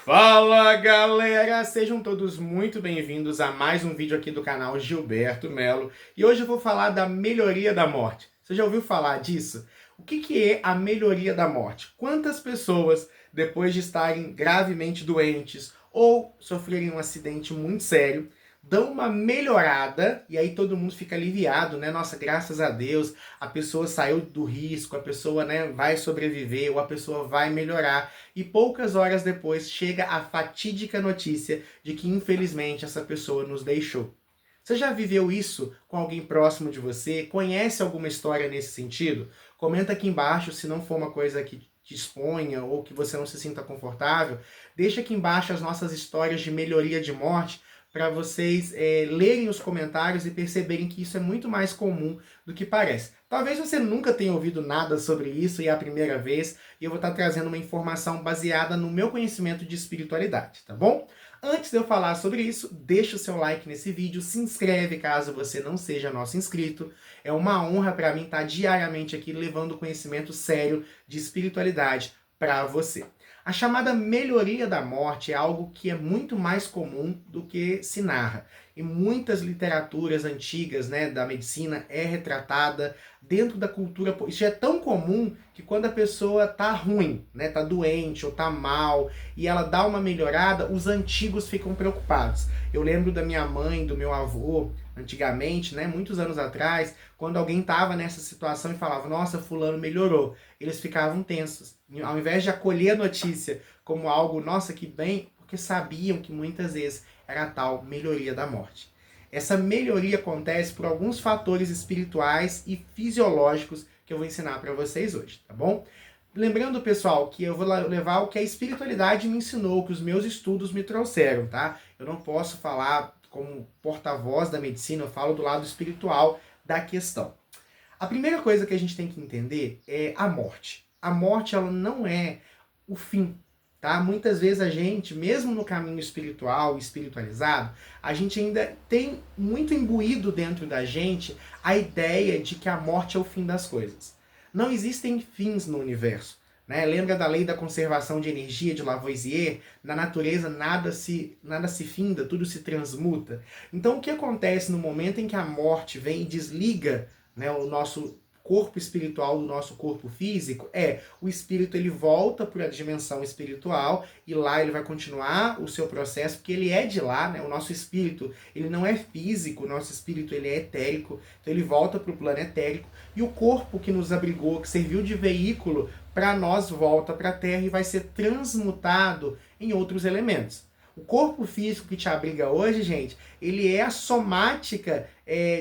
Fala galera, sejam todos muito bem-vindos a mais um vídeo aqui do canal Gilberto Melo e hoje eu vou falar da melhoria da morte. Você já ouviu falar disso? O que é a melhoria da morte? Quantas pessoas, depois de estarem gravemente doentes ou sofrerem um acidente muito sério, dão uma melhorada e aí todo mundo fica aliviado, né? Nossa, graças a Deus, a pessoa saiu do risco, a pessoa, né, vai sobreviver ou a pessoa vai melhorar. E poucas horas depois chega a fatídica notícia de que infelizmente essa pessoa nos deixou. Você já viveu isso com alguém próximo de você? Conhece alguma história nesse sentido? Comenta aqui embaixo se não for uma coisa que te exponha ou que você não se sinta confortável. Deixa aqui embaixo as nossas histórias de melhoria de morte para vocês lerem os comentários e perceberem que isso é muito mais comum do que parece. Talvez você nunca tenha ouvido nada sobre isso e é a primeira vez, e eu vou estar trazendo uma informação baseada no meu conhecimento de espiritualidade, tá bom? Antes de eu falar sobre isso, deixa o seu like nesse vídeo, se inscreve caso você não seja nosso inscrito. É uma honra para mim estar diariamente aqui levando conhecimento sério de espiritualidade para você. A chamada melhoria da morte é algo que é muito mais comum do que se narra. Em muitas literaturas antigas, né, da medicina é retratada dentro da cultura. Isso é tão comum que quando a pessoa tá ruim, né, tá doente ou tá mal e ela dá uma melhorada, os antigos ficam preocupados. Eu lembro da minha mãe, do meu avô, antigamente, né, muitos anos atrás, quando alguém tava nessa situação e falava: "Nossa, fulano melhorou", eles ficavam tensos. Ao invés de acolher a notícia como algo, nossa, que bem, porque sabiam que muitas vezes era a tal melhoria da morte. Essa melhoria acontece por alguns fatores espirituais e fisiológicos que eu vou ensinar para vocês hoje, tá bom? Lembrando, pessoal, que eu vou levar o que a espiritualidade me ensinou, que os meus estudos me trouxeram, tá? Eu não posso falar como porta-voz da medicina, eu falo do lado espiritual da questão. A primeira coisa que a gente tem que entender é a morte. A morte, ela não é o fim, tá? Muitas vezes a gente, mesmo no caminho espiritual, espiritualizado, a gente ainda tem muito imbuído dentro da gente a ideia de que a morte é o fim das coisas. Não existem fins no universo. Né? Lembra da lei da conservação de energia de Lavoisier? Na natureza nada se finda, tudo se transmuta. Então o que acontece no momento em que a morte vem e desliga, né, o nosso corpo espiritual do nosso corpo físico, o espírito ele volta para a dimensão espiritual e lá ele vai continuar o seu processo, porque ele é de lá, né? O nosso espírito, ele não é físico, o nosso espírito ele é etérico, então ele volta para o plano etérico e o corpo que nos abrigou, que serviu de veículo para nós, volta para a Terra e vai ser transmutado em outros elementos. O corpo físico que te abriga hoje, gente, ele é a somática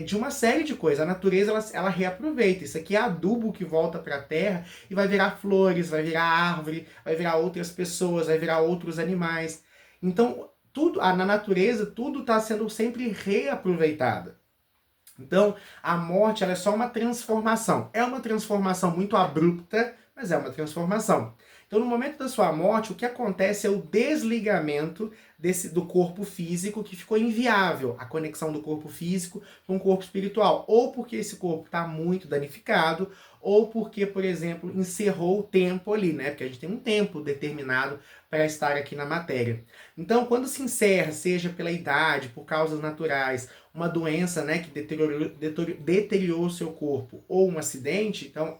de uma série de coisas. A natureza, ela reaproveita. Isso aqui é adubo que volta para a terra e vai virar flores, vai virar árvore, vai virar outras pessoas, vai virar outros animais. Então, tudo na natureza, tudo está sendo sempre reaproveitado. Então, a morte ela é só uma transformação. É uma transformação muito abrupta, mas é uma transformação. Então, no momento da sua morte, o que acontece é o desligamento do corpo físico que ficou inviável, a conexão do corpo físico com o corpo espiritual. Ou porque esse corpo está muito danificado, ou porque, por exemplo, encerrou o tempo ali, né? Porque a gente tem um tempo determinado para estar aqui na matéria. Então, quando se encerra, seja pela idade, por causas naturais, uma doença, né, que deteriorou o seu corpo, ou um acidente, então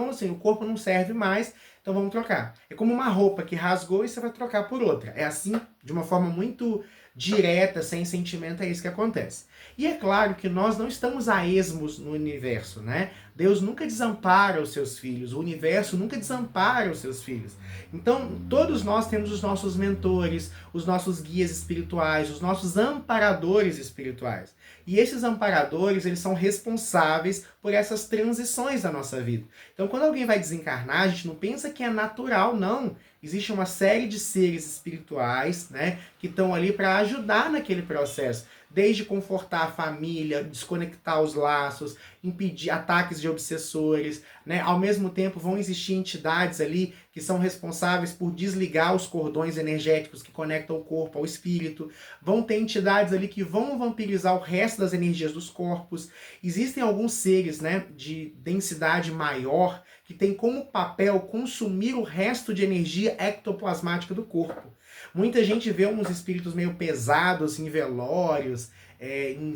assim, o corpo não serve mais, então vamos trocar. É como uma roupa que rasgou e você vai trocar por outra. É assim, de uma forma muito direta, sem sentimento, é isso que acontece. E é claro que nós não estamos a esmos no universo, né? Deus nunca desampara os seus filhos, o universo nunca desampara os seus filhos. Então, todos nós temos os nossos mentores, os nossos guias espirituais, os nossos amparadores espirituais. E esses amparadores, eles são responsáveis por essas transições da nossa vida. Então, quando alguém vai desencarnar, a gente não pensa que é natural, não. Existe uma série de seres espirituais, né, que estão ali para ajudar naquele processo. Desde confortar a família, desconectar os laços, impedir ataques de obsessores, né? Ao mesmo tempo vão existir entidades ali que são responsáveis por desligar os cordões energéticos que conectam o corpo ao espírito. Vão ter entidades ali que vão vampirizar o resto das energias dos corpos. Existem alguns seres, né, de densidade maior que que tem como papel consumir o resto de energia ectoplasmática do corpo. Muita gente vê uns espíritos meio pesados em velórios, em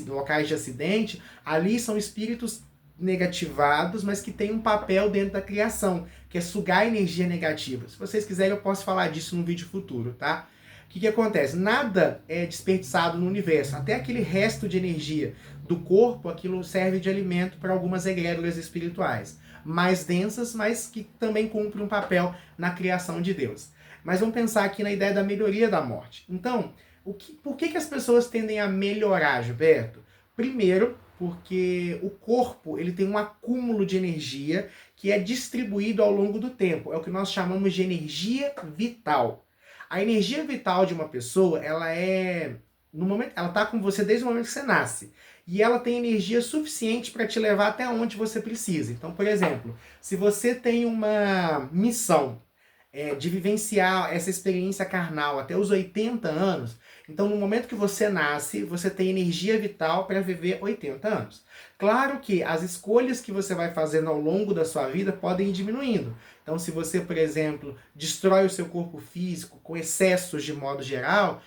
locais de acidente. Ali são espíritos negativados, mas que têm um papel dentro da criação, que é sugar energia negativa. Se vocês quiserem, eu posso falar disso num vídeo futuro, tá? O que acontece? Nada é desperdiçado no universo. Até aquele resto de energia do corpo, aquilo serve de alimento para algumas egrégoras espirituais. Mais densas, mas que também cumprem um papel na criação de Deus. Mas vamos pensar aqui na ideia da melhoria da morte. Então, por que as pessoas tendem a melhorar, Gilberto? Primeiro, porque o corpo ele tem um acúmulo de energia que é distribuído ao longo do tempo. É o que nós chamamos de energia vital. A energia vital de uma pessoa, ela está com você desde o momento que você nasce. E ela tem energia suficiente para te levar até onde você precisa. Então, por exemplo, se você tem uma missão de vivenciar essa experiência carnal até os 80 anos, então no momento que você nasce, você tem energia vital para viver 80 anos. Claro que as escolhas que você vai fazendo ao longo da sua vida podem ir diminuindo. Então se você, por exemplo, destrói o seu corpo físico com excessos de modo geral,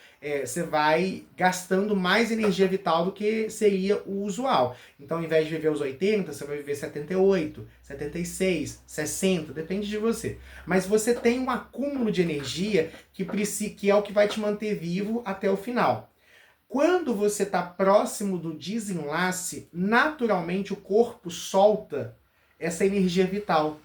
você vai gastando mais energia vital do que seria o usual. Então, ao invés de viver os 80, você vai viver 78, 76, 60, depende de você. Mas você tem um acúmulo de energia que é o que vai te manter vivo até o final. Quando você está próximo do desenlace, naturalmente o corpo solta essa energia vital.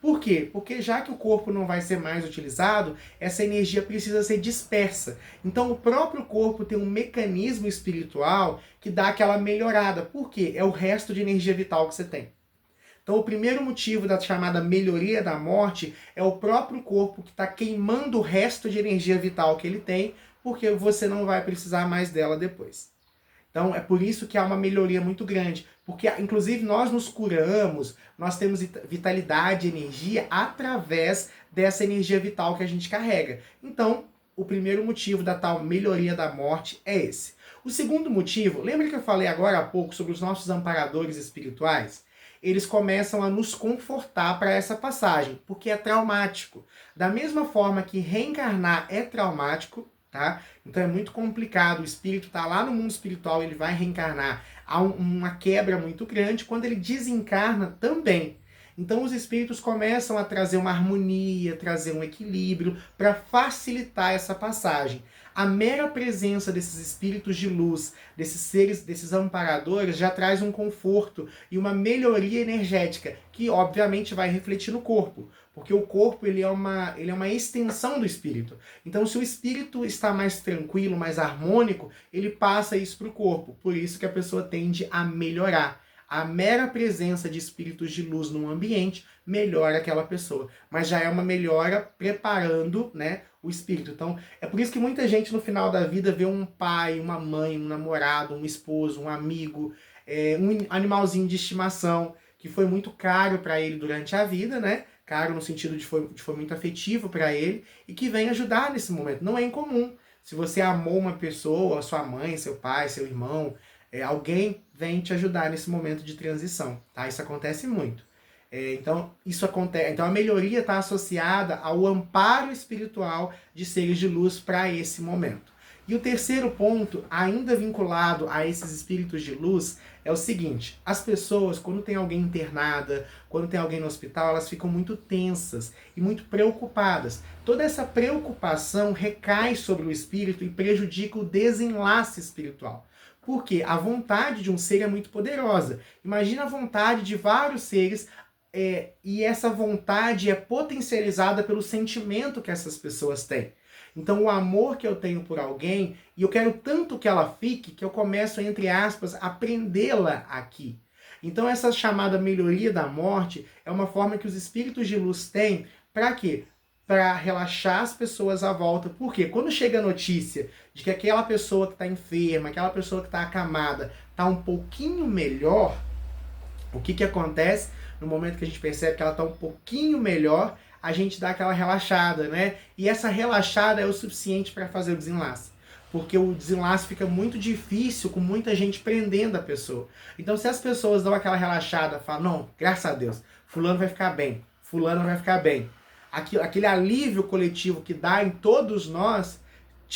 Por quê? Porque já que o corpo não vai ser mais utilizado, essa energia precisa ser dispersa. Então o próprio corpo tem um mecanismo espiritual que dá aquela melhorada. Por quê? É o resto de energia vital que você tem. Então o primeiro motivo da chamada melhoria da morte é o próprio corpo que está queimando o resto de energia vital que ele tem, porque você não vai precisar mais dela depois. Então é por isso que há uma melhoria muito grande, porque inclusive nós nos curamos, nós temos vitalidade, energia através dessa energia vital que a gente carrega. Então o primeiro motivo da tal melhoria da morte é esse. O segundo motivo, lembra que eu falei agora há pouco sobre os nossos amparadores espirituais? Eles começam a nos confortar para essa passagem, porque é traumático. Da mesma forma que reencarnar é traumático, tá? Então é muito complicado, o espírito está lá no mundo espiritual, ele vai reencarnar, há uma quebra muito grande, quando ele desencarna também. Então os espíritos começam a trazer uma harmonia, trazer um equilíbrio para facilitar essa passagem. A mera presença desses espíritos de luz, desses seres, desses amparadores, já traz um conforto e uma melhoria energética, que obviamente vai refletir no corpo. Porque o corpo ele é uma extensão do espírito. Então se o espírito está mais tranquilo, mais harmônico, ele passa isso para o corpo. Por isso que a pessoa tende a melhorar. A mera presença de espíritos de luz num ambiente melhora aquela pessoa. Mas já é uma melhora preparando, né, o espírito. Então, é por isso que muita gente no final da vida vê um pai, uma mãe, um namorado, um esposo, um amigo, um animalzinho de estimação, que foi muito caro para ele durante a vida, né? Caro no sentido de foi muito afetivo para ele, e que vem ajudar nesse momento. Não é incomum. Se você amou uma pessoa, sua mãe, seu pai, seu irmão, alguém vem te ajudar nesse momento de transição, tá? Isso acontece muito. Então, isso acontece. Então, a melhoria está associada ao amparo espiritual de seres de luz para esse momento. E o terceiro ponto, ainda vinculado a esses espíritos de luz, é o seguinte: as pessoas, quando tem alguém internada, quando tem alguém no hospital, elas ficam muito tensas e muito preocupadas. Toda essa preocupação recai sobre o espírito e prejudica o desenlace espiritual. Porque a vontade de um ser é muito poderosa. Imagina a vontade de vários seres, e essa vontade é potencializada pelo sentimento que essas pessoas têm. Então o amor que eu tenho por alguém, e eu quero tanto que ela fique, que eu começo, entre aspas, a prendê-la aqui. Então essa chamada melhoria da morte é uma forma que os espíritos de luz têm para quê? Para relaxar as pessoas à volta. Porque quando chega a notícia de que aquela pessoa que está enferma, aquela pessoa que está acamada, está um pouquinho melhor, o que acontece? No momento que a gente percebe que ela está um pouquinho melhor, a gente dá aquela relaxada, né? E essa relaxada é o suficiente para fazer o desenlace. Porque o desenlace fica muito difícil com muita gente prendendo a pessoa. Então se as pessoas dão aquela relaxada, falam, não, graças a Deus, fulano vai ficar bem, fulano vai ficar bem. Aquele alívio coletivo que dá em todos nós,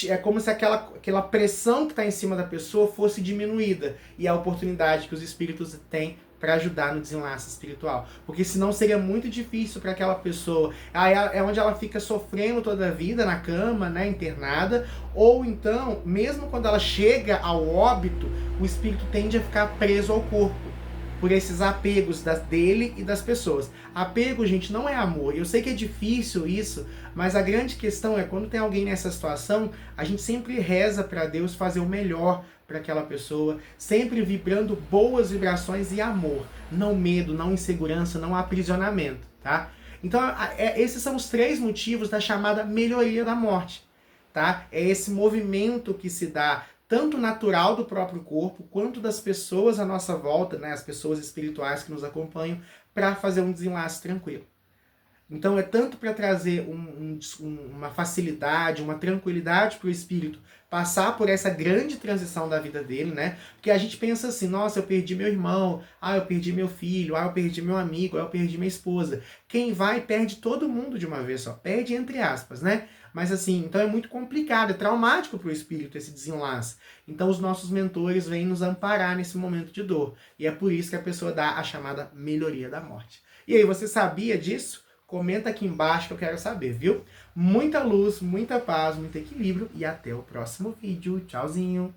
é como se aquela pressão que está em cima da pessoa fosse diminuída, e a oportunidade que os espíritos têm para ajudar no desenlace espiritual. Porque senão seria muito difícil para aquela pessoa. Aí é onde ela fica sofrendo toda a vida, na cama, né, internada, ou então, mesmo quando ela chega ao óbito, o espírito tende a ficar preso ao corpo, por esses apegos dele e das pessoas. Apego, gente, não é amor. Eu sei que é difícil isso, mas a grande questão é, quando tem alguém nessa situação, a gente sempre reza para Deus fazer o melhor para aquela pessoa, sempre vibrando boas vibrações e amor, não medo, não insegurança, não aprisionamento, tá? Então, esses são os 3 motivos da chamada melhoria da morte, tá? É esse movimento que se dá tanto natural do próprio corpo, quanto das pessoas à nossa volta, né, as pessoas espirituais que nos acompanham, para fazer um desenlace tranquilo. Então é tanto para trazer uma facilidade, uma tranquilidade para o espírito passar por essa grande transição da vida dele, né? Porque a gente pensa assim, nossa, eu perdi meu irmão, eu perdi meu filho, eu perdi meu amigo, eu perdi minha esposa. Quem vai perde todo mundo de uma vez só, perde entre aspas, né? Mas assim, então é muito complicado, é traumático para o espírito esse desenlace. Então os nossos mentores vêm nos amparar nesse momento de dor. E é por isso que a pessoa dá a chamada melhoria da morte. E aí, você sabia disso? Comenta aqui embaixo que eu quero saber, viu? Muita luz, muita paz, muito equilíbrio e até o próximo vídeo. Tchauzinho!